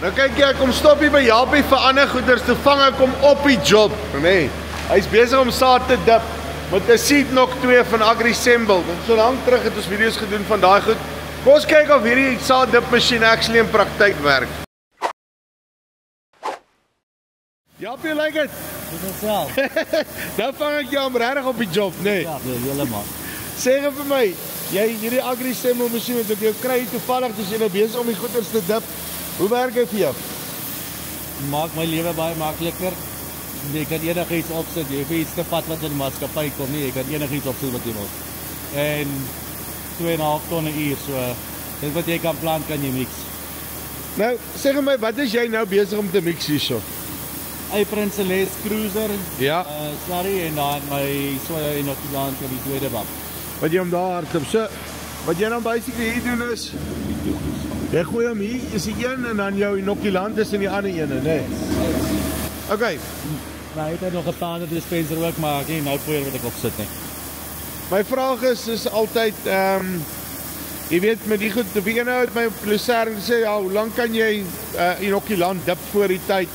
Nou kyk jy, kom stop hier by Japie vir ander goeders, toe vang ek hom op die job, nee. Hy's besig om saad te dip, met 'n Seedknock 2 van AgriSemble. Dit so lank terug het ons video's gedoen van daai goed. Kom ons kyk of hierdie saad dip masjien actually in praktyk werk. Japie, hoe lyk dit? Dit is self. Nou vang ek jou om regtig op die job, nee. Ja, helemaal. Sê gou vir my, jy hierdie AgriSemble masjien wat ek jou kry toevallig, dis jy nou besig om die goeders te dip. Hoe werk dit vir jou? Maak my lewe baie makliker. Jy kan enigiets opsit, jy hoef iets te vat wat in die maatskappy kom nie, jy kan enigiets opsit wat jy wil. En 2,5 tonne uur, so dit wat jy kan plant, kan jy mix. Nou, sê my, wat is jy nou besig om te mix hierso? Apron Celeste Cruiser, Ja. Slurry en dan my soja inoculant vir die tweede bak. Wat jy hom daar hardop, so, wat jy dan basically hier doen is, jy gooi hom hier, is die een, en dan jou inoculant is in die ander ene, nee. Okay. Nou, ek het nog 'n tande dispenser ook, maar ek het nou probeer wat ek opsit nie. My vraag is altyd, jy weet, met die goed, op die ene uit my Lucerne sê, ja, hoe lang kan jy inoculant dip voor die tyd,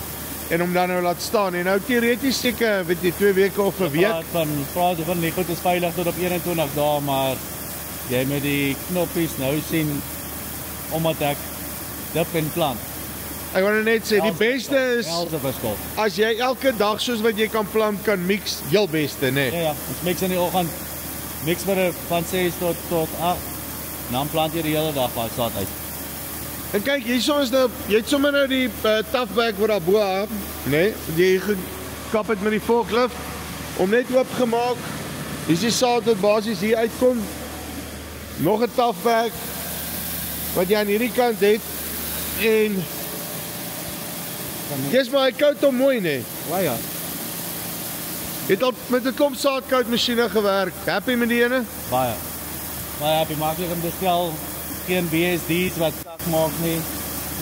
en om dan nou laat staan, en nou theoretisch seker, weet jy, 2 weke of 'n week. Praat van die goed is veilig tot op 21 dae, maar jy met die knoppies nou sien, omdat ek dip en plant. Ek wil net sê, die beste is, verskil. as jy elke dag soos wat jy kan plant, kan mix, heel beste, nee. Ja, ons mix in die oggend, mix van 6 tot 8, dan plant jy die hele dag van saad uit. En kyk, hierso is nou, jy het sommer nou die tafbek wat daar bo af, nee, jy gekap het met die forklift, om net oopgemaak, hier is die saad wat basies hier uitkom, nog 'n tafbek, wat jy aan hierdie kant het, en, yes, maar hy koud hom mooi, nee. Ja. Jy het al met 'n klomp saadkoudmasjiene gewerk, happy met die ene? Baie happy, maklik om te stel, geen BSD's wat sak maak nie,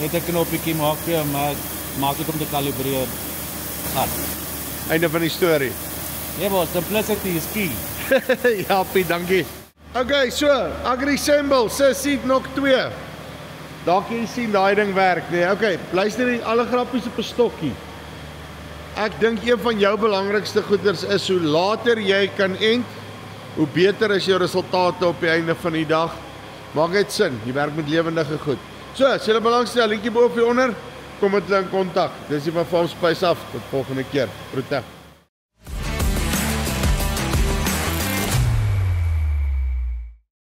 net 'n knoppietjie maak vir hom, maar maklik om te kalibreer. Einde van die storie. Ja, maar simplicity is key. Ja, Piet, dankie. Okay, so, AgriSemble, se Seedknock 2. Daar kan jy sien, daai ding werk, nee, okay, luister die alle grappies op 'n stokkie. Ek dink een van jou belangrikste goeders is, hoe later jy kan end, hoe beter is jou resultate op die einde van die dag. Maak net sin, jy werk met lewendige goed. So, as jy belangstel, linkjie bo of hieronder, kom met hulle in kontak. Dis die van Farm Spice af, tot volgende keer. Groete.